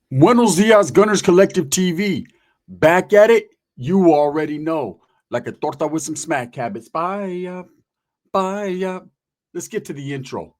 Buenos dias, Gunners Collective TV. Back at it, you already know. Like a torta with some smack habits. Bye, bye. Let's get to the intro.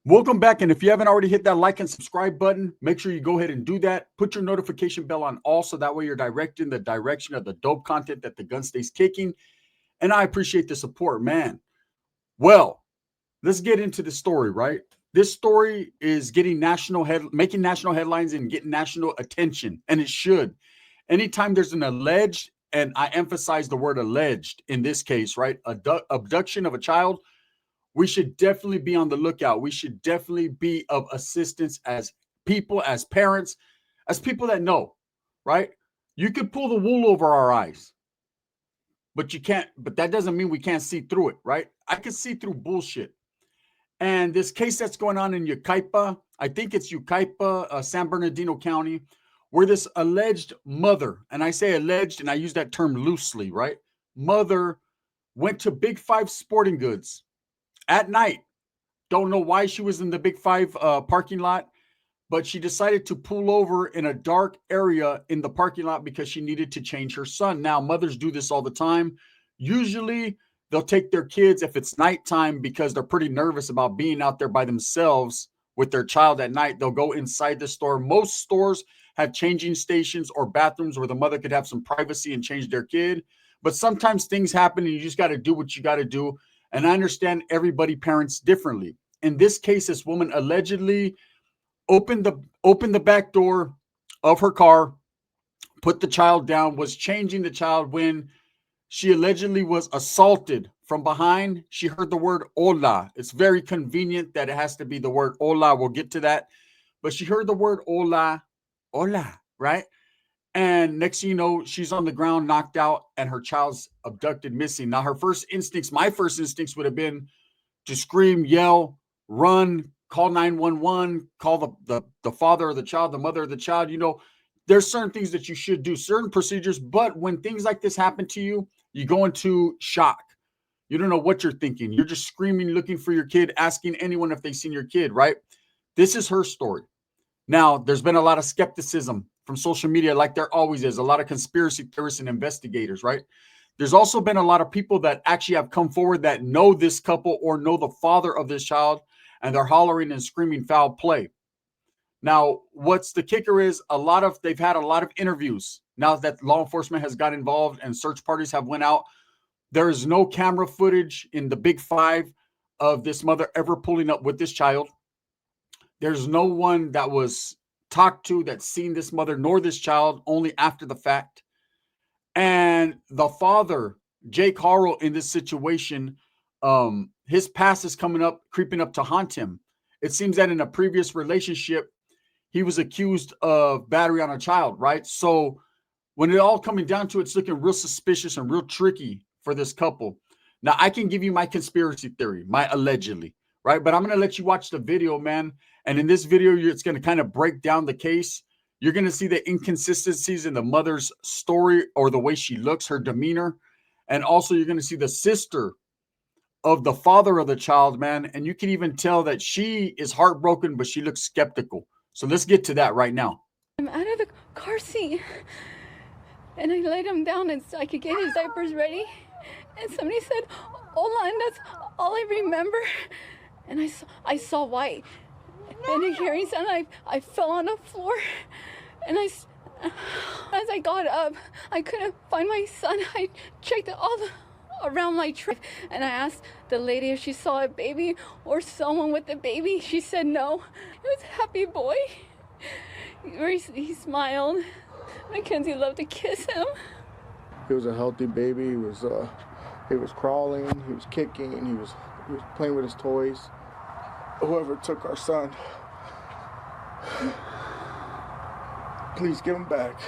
Welcome back. And if you haven't already hit that like and subscribe button, make sure you go ahead and do that. Put your notification bell on all so that way you're directed in the direction of the dope content that the gun stays kicking. And I appreciate the support, man. Well, let's get into the story, right? This story is making national headlines and getting national attention, and it should. Anytime there's an alleged, and I emphasize the word alleged in this case, right? Abduction of a child, we should definitely be on the lookout. We should definitely be of assistance as people, as parents, as people that know, right? You could pull the wool over our eyes, but you can't, but that doesn't mean we can't see through it, right? I can see through bullshit. And this case that's going on in Yucaipa, I think it's Yucaipa, San Bernardino County, where this alleged mother, and I say alleged, and I use that term loosely, right? Mother went to Big Five Sporting Goods at night. Don't know why she was in the Big Five parking lot, but she decided to pull over in a dark area in the parking lot because she needed to change her son. Now, mothers do this all the time. Usually, they'll take their kids if it's nighttime because they're pretty nervous about being out there by themselves with their child at night. They'll go inside the store. Most stores have changing stations or bathrooms where the mother could have some privacy and change their kid. But sometimes things happen and you just got to do what you got to do. And I understand everybody parents differently. In this case, this woman allegedly opened the back door of her car, put the child down, was changing the child when she allegedly was assaulted from behind. She heard the word hola. It's very convenient that it has to be the word hola. We'll get to that. But she heard the word hola, hola, right? And next thing you know, she's on the ground, knocked out, and her child's abducted, missing. Now, my first instincts would have been to scream, yell, run, call 911, call the father of the child, the mother of the child. There's certain things that you should do, certain procedures. But when things like this happen to you, you go into shock. You don't know what you're thinking. You're just screaming, looking for your kid, asking anyone if they've seen your kid, right? This is her story. Now, there's been a lot of skepticism from social media, like there always is, a lot of conspiracy theorists and investigators, right? There's also been a lot of people that actually have come forward that know this couple or know the father of this child, and they're hollering and screaming foul play. Now, what's the kicker is they've had a lot of interviews now that law enforcement has got involved and search parties have went out. There is no camera footage in the Big Five of this mother ever pulling up with this child. There's no one that was talked to that's seen this mother nor this child, only after the fact. And the father, Jake Harrell, in this situation, his past is creeping up to haunt him. It seems that in a previous relationship, he was accused of battery on a child, right? So when it all coming down to it, it's looking real suspicious and real tricky for this couple. Now, I can give you my conspiracy theory, my allegedly, right? But I'm going to let you watch the video, man. And in this video, it's going to kind of break down the case. You're going to see the inconsistencies in the mother's story or the way she looks, her demeanor. And also, you're going to see the sister of the father of the child, man. And you can even tell that she is heartbroken, but she looks skeptical. So let's get to that right now. I'm out of the car seat, and I laid him down and so I could get his diapers ready. And somebody said, hola, and that's all I remember. And I saw white. And a hearing sound, I fell on the floor. And as I got up, I couldn't find my son. I checked around my trip, and I asked the lady if she saw a baby or someone with a baby. She said no. It was a happy boy. He smiled. Mackenzie loved to kiss him. He was a healthy baby. He was crawling. He was kicking. He was playing with his toys. Whoever took our son, please give him back.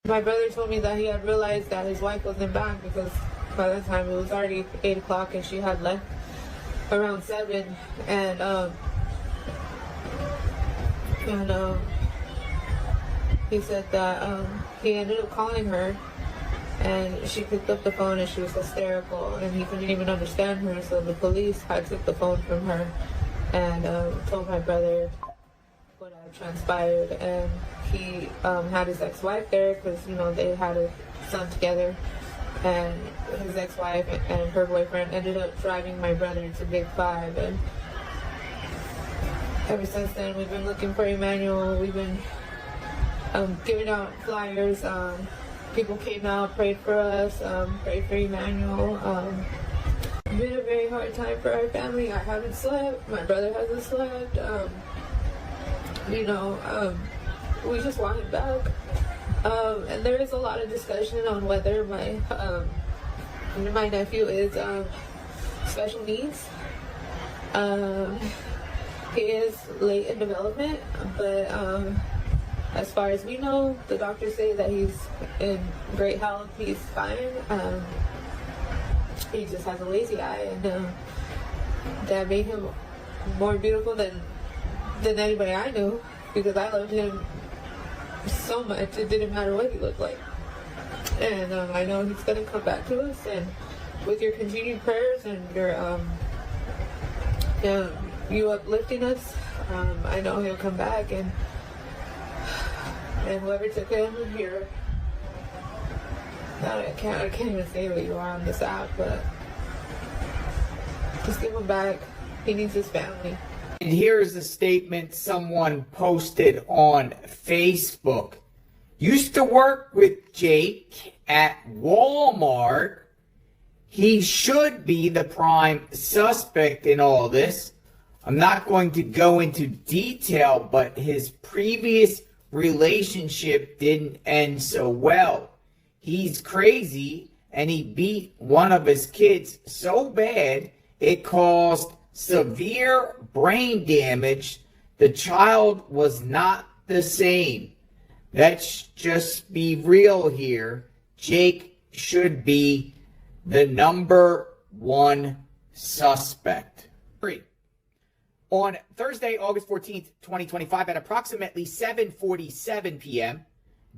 My brother told me that he had realized that his wife wasn't back because by the time it was already 8 o'clock, and she had left around 7. And he said that he ended up calling her, and she picked up the phone and she was hysterical, and he couldn't even understand her, so the police had took the phone from her and told my brother what had transpired. And he had his ex-wife there because, you know, they had a son together, and his ex-wife and her boyfriend ended up driving my brother to Big 5. And ever since then, we've been looking for Emanuel. We've been giving out flyers. People came out, prayed for us, prayed for Emanuel. It's been a very hard time for our family. I haven't slept. My brother hasn't slept. We just want him back. And there is a lot of discussion on whether my nephew is special needs. He is late in development, but as far as we know, the doctors say that he's in great health. He's fine. He just has a lazy eye, and that made him more beautiful than anybody I knew, because I loved him so much. It didn't matter what he looked like. And I know he's gonna come back to us, and with your continued prayers and your you uplifting us, I know he'll come back. And whoever took him here, I can't even say what you are on this app, but just give him back. He needs his family. And here's a statement someone posted on Facebook. Used to work with Jake at Walmart. He should be the prime suspect in all this. I'm not going to go into detail, but his previous relationship didn't end so well. He's crazy, and he beat one of his kids so bad it caused severe brain damage. The child was not the same. Let's just be real here. Jake should be the number one suspect. 3. On Thursday, August 14th, 2025, at approximately 7:47 p.m.,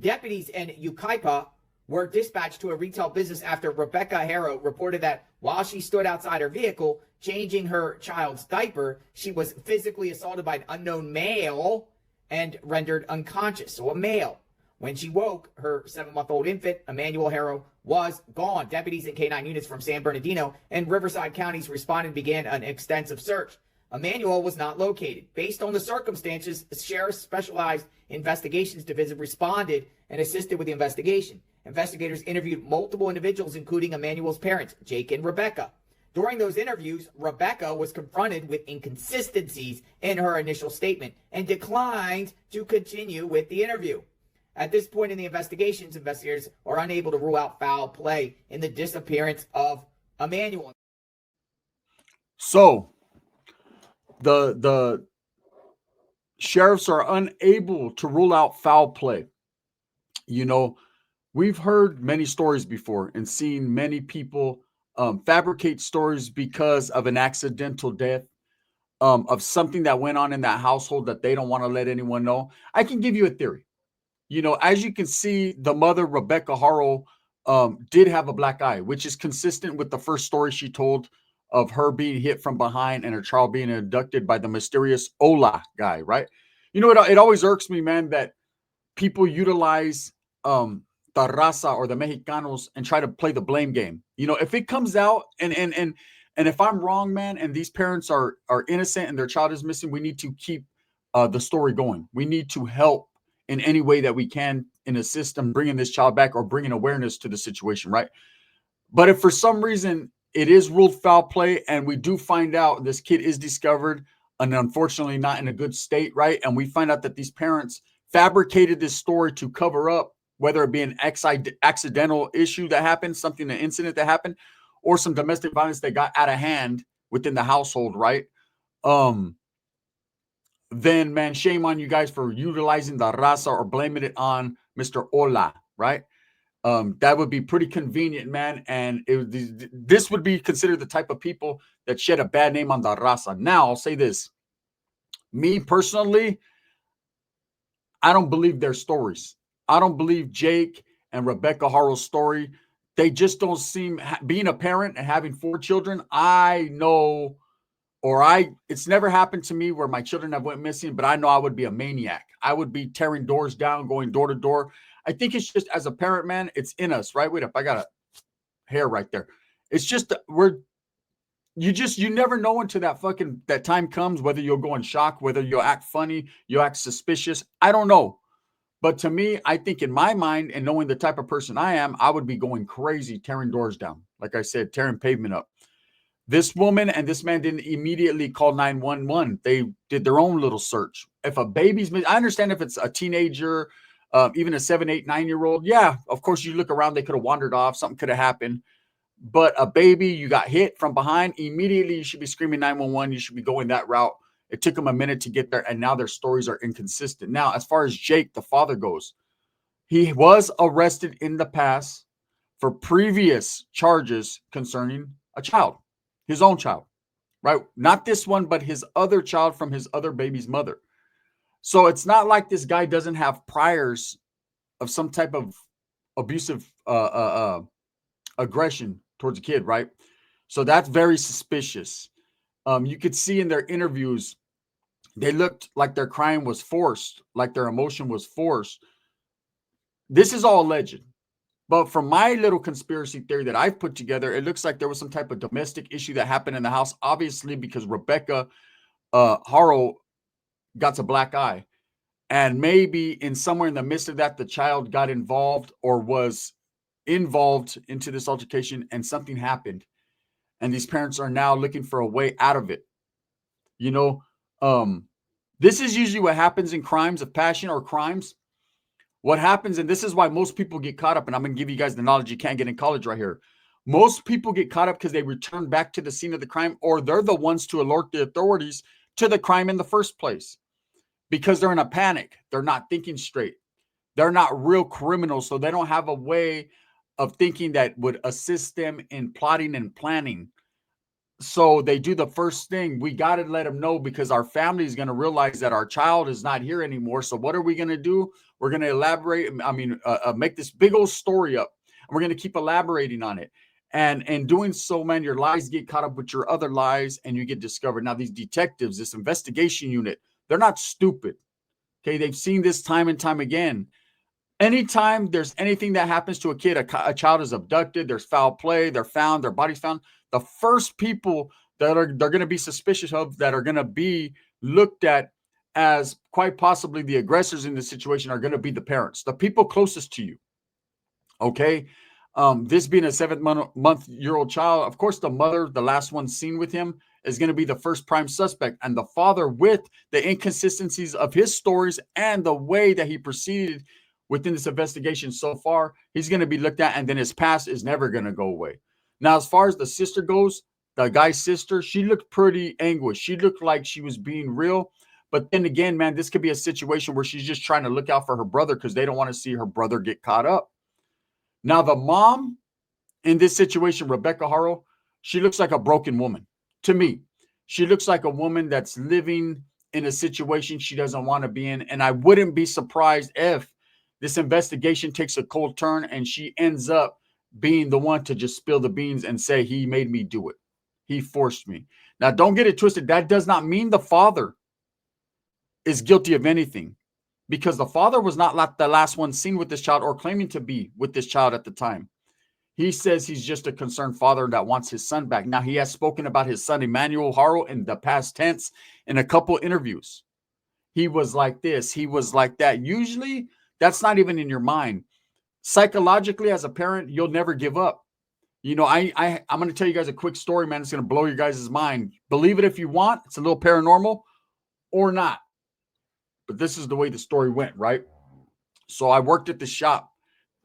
deputies in Yucaipa were dispatched to a retail business after Rebecca Harrow reported that while she stood outside her vehicle changing her child's diaper, she was physically assaulted by an unknown male and rendered unconscious. So a male. When she woke, her 7-month-old infant, Emanuel Harrow, was gone. Deputies and K-9 units from San Bernardino and Riverside counties responded and began an extensive search. Emanuel was not located. Based on the circumstances, the Sheriff's Specialized Investigations Division responded and assisted with the investigation. Investigators interviewed multiple individuals, including Emanuel's parents, Jake and Rebecca. During those interviews, Rebecca was confronted with inconsistencies in her initial statement and declined to continue with the interview. At this point in the investigations, investigators are unable to rule out foul play in the disappearance of Emanuel. So, the sheriffs are unable to rule out foul play. You know, we've heard many stories before and seen many people fabricate stories because of an accidental death, of something that went on in that household that they don't want to let anyone know. I can give you a theory. You know, as you can see, the mother, Rebecca Harrow, did have a black eye, which is consistent with the first story she told of her being hit from behind and her child being abducted by the mysterious Ola guy, right? You know, it always irks me, man, that people utilize the raza or the Mexicanos and try to play the blame game. You know, if it comes out and if I'm wrong, man, and these parents are innocent and their child is missing, we need to keep the story going. We need to help in any way that we can in a system, bringing this child back or bringing awareness to the situation, right? But if for some reason it is ruled foul play and we do find out this kid is discovered and unfortunately not in a good state, right? And we find out that these parents fabricated this story to cover up, whether it be an accidental issue that happened, an incident that happened, or some domestic violence that got out of hand within the household, right? Then, man, shame on you guys for utilizing the raza or blaming it on Mr. Ola, right? That would be pretty convenient, man. And this would be considered the type of people that shed a bad name on the raza. Now, I'll say this. Me personally, I don't believe their stories. I don't believe Jake and Rebecca Harrell's story. They just don't seem, being a parent and having 4 children, I know, it's never happened to me where my children have went missing, but I know I would be a maniac. I would be tearing doors down, going door to door. I think it's just, as a parent, man, it's in us, right? Wait up, I got a hair right there. It's just, you never know until that time comes, whether you'll go in shock, whether you'll act funny, you'll act suspicious. I don't know. But to me, I think in my mind, and knowing the type of person I am, I would be going crazy, tearing doors down. Like I said, tearing pavement up. This woman and this man didn't immediately call 911. They did their own little search. If a baby's missing, I understand if it's a teenager, even a 7, 8, 9-year-old. Yeah, of course, you look around, they could have wandered off. Something could have happened. But a baby, you got hit from behind, immediately you should be screaming 911. You should be going that route. It took them a minute to get there, and now their stories are inconsistent. Now, as far as Jake, the father, goes, he was arrested in the past for previous charges concerning a child, his own child, right? Not this one, but his other child from his other baby's mother. So it's not like this guy doesn't have priors of some type of abusive aggression towards a kid, right? So that's very suspicious. You could see in their interviews, they looked like their crying was forced, like their emotion was forced. This is all alleged. But from my little conspiracy theory that I've put together, it looks like there was some type of domestic issue that happened in the house, obviously because Rebecca Harrell got a black eye. And maybe in somewhere in the midst of that, the child got involved or was involved into this altercation, and something happened. And these parents are now looking for a way out of it. You know, this is usually what happens in crimes of passion or crimes. What happens, and this is why most people get caught up, and I'm going to give you guys the knowledge you can't get in college right here. Most people get caught up because they return back to the scene of the crime, or they're the ones to alert the authorities to the crime in the first place because they're in a panic. They're not thinking straight. They're not real criminals, so they don't have a way of thinking that would assist them in plotting and planning. So they do the first thing. We got to let them know because our family is going to realize that our child is not here anymore. So what are we going to do? We're going to elaborate. Make this big old story up. And we're going to keep elaborating on it. And in doing so, man, your lies get caught up with your other lies and you get discovered. Now, these detectives, this investigation unit, they're not stupid. Okay. They've seen this time and time again. Anytime there's anything that happens to a kid, a child is abducted, there's foul play, they're found, their body's found. The first people that they're going to be suspicious of, that are going to be looked at as quite possibly the aggressors in the situation, are going to be the parents, the people closest to you. Okay. This being a 7-month-old child, of course, the mother, the last one seen with him, is going to be the first prime suspect. And the father, with the inconsistencies of his stories and the way that he proceeded within this investigation so far, he's going to be looked at, and then his past is never going to go away. Now, as far as the sister goes, the guy's sister, she looked pretty anguished. She looked like she was being real. But then again, man, this could be a situation where she's just trying to look out for her brother because they don't want to see her brother get caught up. Now, the mom in this situation, Rebecca Harrell, she looks like a broken woman to me. She looks like a woman that's living in a situation she doesn't want to be in. And I wouldn't be surprised if this investigation takes a cold turn and she ends up being the one to just spill the beans and say, he made me do it. He forced me. Now, don't get it twisted. That does not mean the father is guilty of anything, because the father was not the last one seen with this child or claiming to be with this child at the time. He says he's just a concerned father that wants his son back. Now, he has spoken about his son, Emanuel Harrell, in the past tense in a couple interviews. He was like this. He was like that. Usually, that's not even in your mind. Psychologically, as a parent, you'll never give up. You know, I'm going to tell you guys a quick story, man. It's going to blow your guys' mind. Believe it if you want. It's a little paranormal or not. But this is the way the story went, right? So I worked at the shop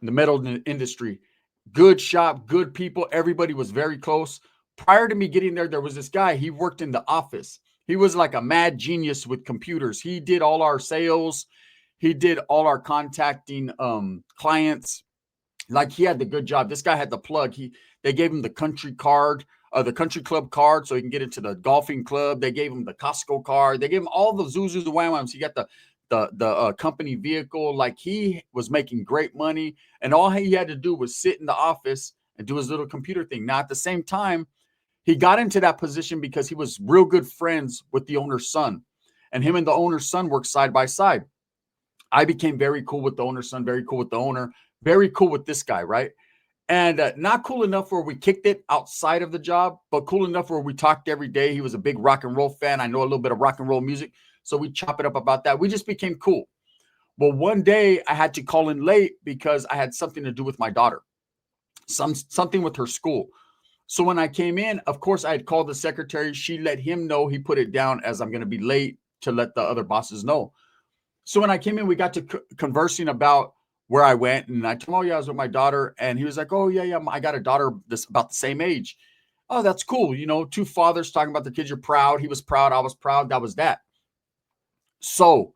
in the metal industry. Good shop, good people. Everybody was very close. Prior to me getting there, there was this guy. He worked in the office. He was like a mad genius with computers. He did all our sales. He did all our contacting clients. Like he had the good job. This guy had the plug. They gave him the country card, the country club card, so he can get into the golfing club. They gave him the Costco card. They gave him all the Zuzus, the Wham Whams. He got the company vehicle. Like he was making great money, and all he had to do was sit in the office and do his little computer thing. Now, at the same time, he got into that position because he was real good friends with the owner's son, and him and the owner's son worked side by side. I became very cool with the owner's son, very cool with the owner, very cool with this guy, right? And not cool enough where we kicked it outside of the job, but cool enough where we talked every day. He was a big rock and roll fan. I know a little bit of rock and roll music, so we chop it up about that. We just became cool. Well, one day I had to call in late because I had something to do with my daughter, something with her school. So when I came in, of course, I had called the secretary. She let him know. He put it down as I'm going to be late to let the other bosses know. So when I came in, we got to conversing about where I went, and I told him, oh, yeah, I was with my daughter. And he was like, oh, yeah, I got a daughter that's about the same age. Oh, that's cool. You know, two fathers talking about the kids. You're proud. He was proud. I was proud. That was that. So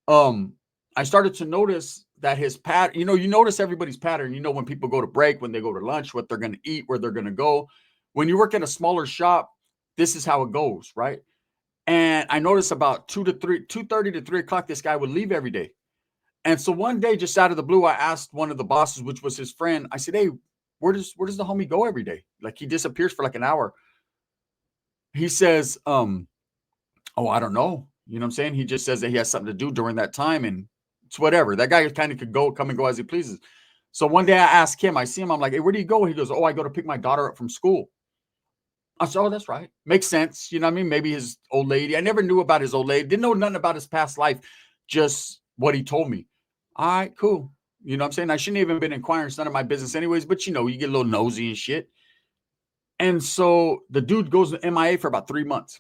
I started to notice that his pattern, you notice everybody's pattern. You know, when people go to break, when they go to lunch, what they're going to eat, where they're going to go. When you work in a smaller shop, this is how it goes, right? And I noticed about 2:30 to 3 o'clock, this guy would leave every day. And so one day, just out of the blue, I asked one of the bosses, which was his friend. I said, hey, where does the homie go every day? Like he disappears for like an hour. He says, oh, I don't know. You know what I'm saying? He just says that he has something to do during that time, and it's whatever. That guy kind of could come and go as he pleases. So one day I asked him, I see him, I'm like, hey, where do you go? He goes, oh, I go to pick my daughter up from school. I said, oh, that's right. Makes sense. You know what I mean? Maybe his old lady. I never knew about his old lady. Didn't know nothing about his past life. Just what he told me. All right, cool. You know what I'm saying? I shouldn't have even been inquiring. It's none of my business anyways. But, you get a little nosy and shit. And so the dude goes to MIA for about 3 months.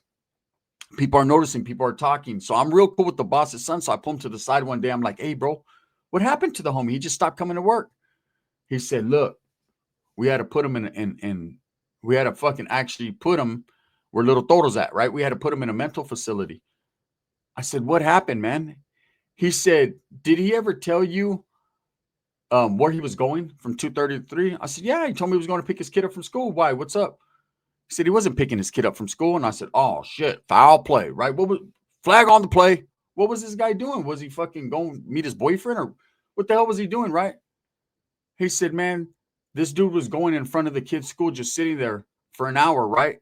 People are noticing. People are talking. So I'm real cool with the boss's son. So I pull him to the side one day. I'm like, hey, bro, what happened to the homie? He just stopped coming to work. He said, look, we had to put him in we had to fucking actually put him where little Toro's at, right? We had to put him in a mental facility. I said, what happened, man? He said, did he ever tell you where he was going from 2:30 to 3? I said, yeah, he told me he was going to pick his kid up from school. Why? What's up? He said he wasn't picking his kid up from school. And I said, oh, shit, foul play, right? What was flag on the play? What was this guy doing? Was he fucking going to meet his boyfriend, or what the hell was he doing, right? He said, man, this dude was going in front of the kid's school, just sitting there for an hour, right?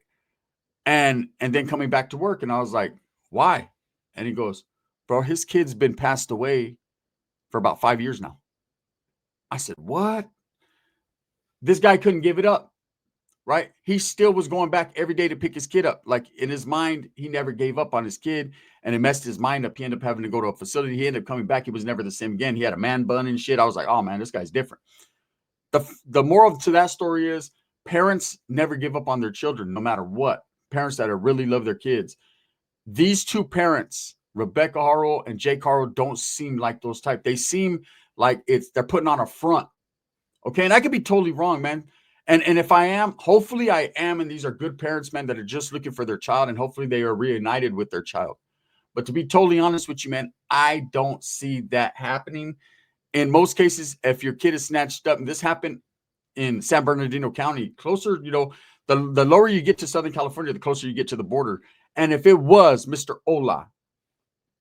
And then coming back to work. And I was like, why? And he goes, bro, his kid's been passed away for about 5 years now. I said, what? This guy couldn't give it up, right? He still was going back every day to pick his kid up. Like in his mind, he never gave up on his kid, and it messed his mind up. He ended up having to go to a facility. He ended up coming back. He was never the same again. He had a man bun and shit. I was like, oh man, this guy's different. The moral to that story is parents never give up on their children, no matter what. Parents that really love their kids. These two parents, Rebecca Harrell and Jake Harrell, don't seem like those type. They seem like they're putting on a front. Okay. And I could be totally wrong, man. And if I am, hopefully I am. And these are good parents, man, that are just looking for their child. And hopefully they are reunited with their child. But to be totally honest with you, man, I don't see that happening. In most cases, if your kid is snatched up, and this happened in San Bernardino County, closer, the lower you get to Southern California, the closer you get to the border. And if it was Mr. Ola,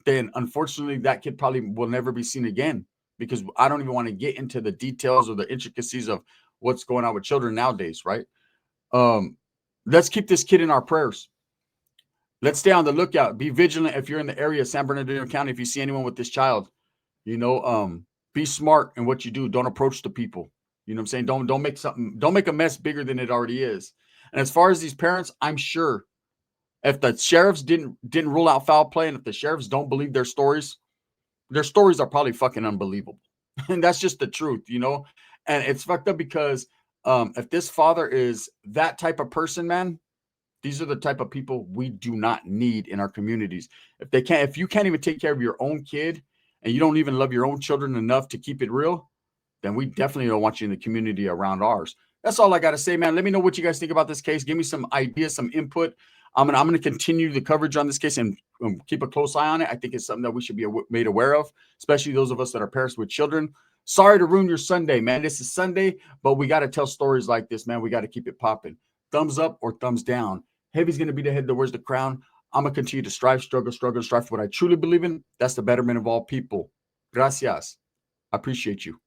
then unfortunately that kid probably will never be seen again, because I don't even want to get into the details or the intricacies of what's going on with children nowadays, right? Let's keep this kid in our prayers. Let's stay on the lookout. Be vigilant if you're in the area of San Bernardino County. If you see anyone with this child, be smart in what you do. Don't approach the people. You know what I'm saying? Don't make a mess bigger than it already is. And as far as these parents, I'm sure if the sheriffs didn't rule out foul play, and if the sheriffs don't believe their stories are probably fucking unbelievable. And that's just the truth, And it's fucked up because if this father is that type of person, man, these are the type of people we do not need in our communities. If you can't even take care of your own kid, and you don't even love your own children enough to keep it real, then we definitely don't want you in the community around ours. That's all I got to say, man. Let me know what you guys think about this case. Give me some ideas, some input. I'm gonna continue the coverage on this case and keep a close eye on it. I think it's something that we should be made aware of, especially those of us that are parents with children. Sorry to ruin your Sunday, man. This is Sunday, but we got to tell stories like this, man. We got to keep it popping. Thumbs up or thumbs down. Heavy's going to be the head that wears the crown. I'm going to continue to strive, struggle for what I truly believe in. That's the betterment of all people. Gracias. I appreciate you.